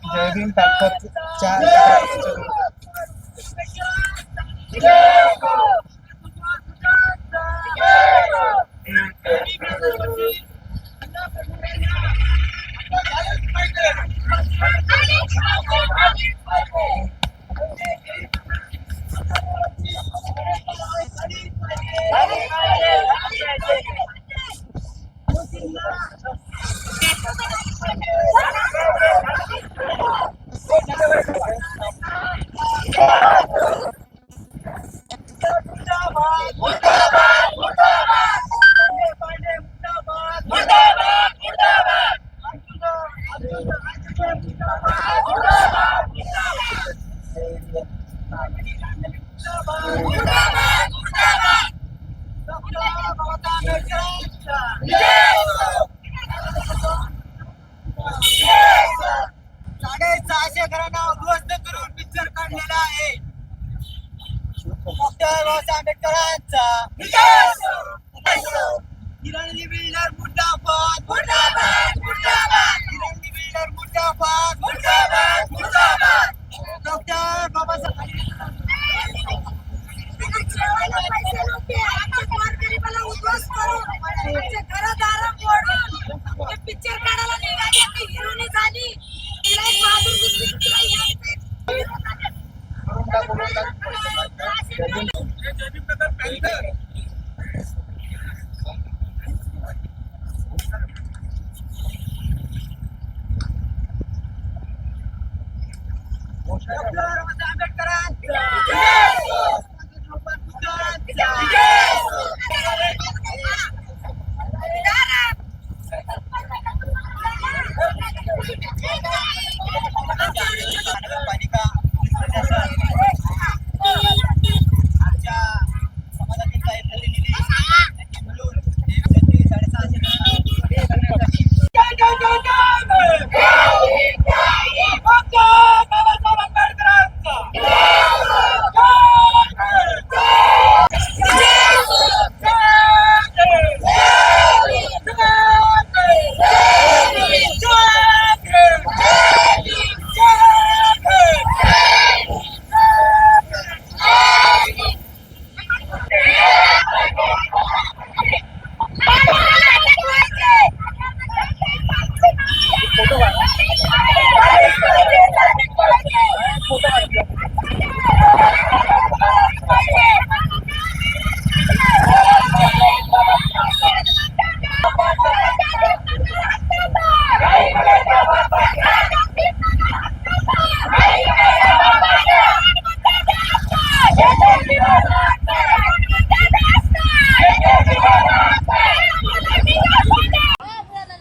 जय भीम टँकरच्या साडेसहाशे घरांना उद्ध्वस्त करून पिक्चर काढलेला आहे. डॉक्टर बाबासाहेब आंबेडकरांचा हिरण्य बिल्डर मुर्दाबाद मुर्दाबाद मुर्दाबाद हिरण्य बिल्डर मुर्दाबाद मुर्दाबाद मुर्दाबाद डॉक्टर बाबासाहेब पैसे नव्हते आता गोरगरिबाला उद्ध्वस्त करून घरदार मोडून पिक्चर काढायला निघाली. हिरोनी झाली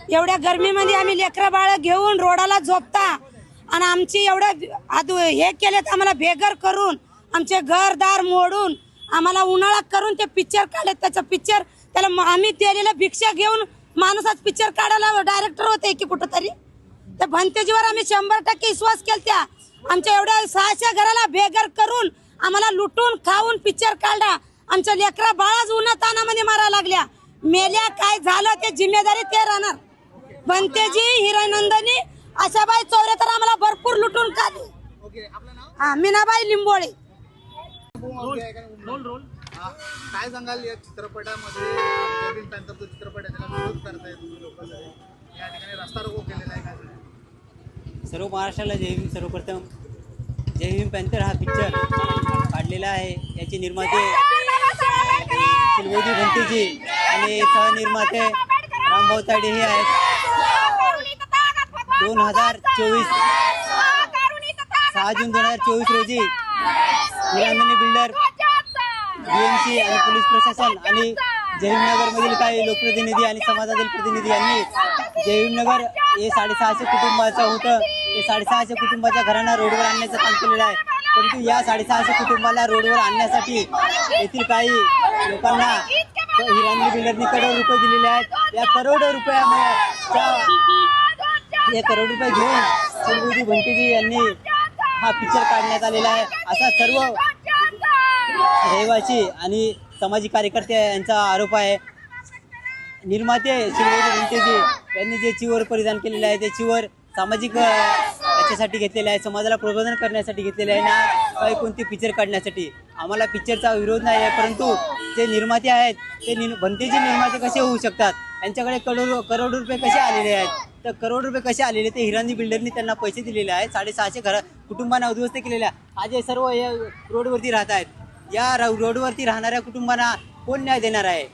एवढ्या गर्मीमध्ये आम्ही लेकरं बाळ घेऊन रोडाला झोपता आणि आमची एवढं हे केलेत आम्हाला बेघर करून आमचे घरदार मोडून आम्हाला उन्हाळा करून ते पिक्चर काढले. त्याचं पिक्चर त्याला आम्ही दिलेलं भिक्षा घेऊन माणूसाच पिक्चर काढायला डायरेक्टर होते की कुठंतरी त्या भंतेजीवर आम्ही 100% विश्वास केलत्या. आमच्या एवढ्या 600 घराला बेघर करून आम्हाला लुटून खाऊन पिक्चर काढला. आमच्या लेकरा बाळाच उन्हातानामध्ये मारायला लागल्या. मेल्या काय झालं ते जिम्मेदारी ते राहणार. भंतेजी हिरानंदनी आशाबाई चौरे तर आम्हाला भरपूर लुटून काढली. मीनाबाई लिंबोळे. काय सांगाल या चित्रपटामध्ये जय भीम पॅन्थर जो चित्रपट आहे त्याला विरोध करताय तुम्ही लोक या ठिकाणी रस्ता रोको केलेला आहे काय? सर्व महाराष्ट्राला जय भीम. सर्वप्रथम जय भीम पॅन्थर हा पिक्चर काढलेला आहे. याचे निर्माते शिलवजी भंतेजी आणि सहनिर्माते रामभाऊ ताडे हे आहेत. 2024 6 जून 2024 रोजी हिरानंदनी बिल्डर BMC आणि पोलीस प्रशासन आणि जयभीमनगरमधील काही लोकप्रतिनिधी आणि समाजातील प्रतिनिधी यांनी जयभीमनगर हे 650 कुटुंबाचं होतं. हे 650 कुटुंबाच्या घरांना रोडवर आणण्याचं काम केलेलं आहे. परंतु या 650 कुटुंबाला रोडवर आणण्यासाठी येथील काही लोकांना हिरानंदी बिल्डरनी करोड रुपये दिलेले आहेत. या करोड रुपये घेऊन शिलवजी भंतेजी यांनी हा पिक्चर काढण्यात आलेला आहे असा सर्व रहिवासी आणि सामाजिक कार्यकर्ते यांचा आरोप आहे. निर्माते शिवराज रणतेजी यांनी जे चिवर परिधान केलेले आहे ते चिवर सामाजिक याच्यासाठी घेतलेले आहे, समाजाला प्रबोधन करण्यासाठी घेतलेले आहे ना काही कोणते पिक्चर काढण्यासाठी. आम्हाला पिक्चरचा विरोध नाही आहे, परंतु जे निर्माते आहेत ते भंतेचे निर्माते कसे होऊ शकतात, यांच्याकडे करोड रुपये कसे आलेले आहेत. तर करोड रुपये कसे आलेले ते हिरानी बिल्डरनी त्यांना पैसे दिलेले आहेत. 650 कुटुंबांना उद्ध्वस्त केलेले आहे. आज हे सर्व या रोडवरती राहत आहेत. या रोडवरती राहणाऱ्या कुटुंबांना कोण न्याय देणार आहे.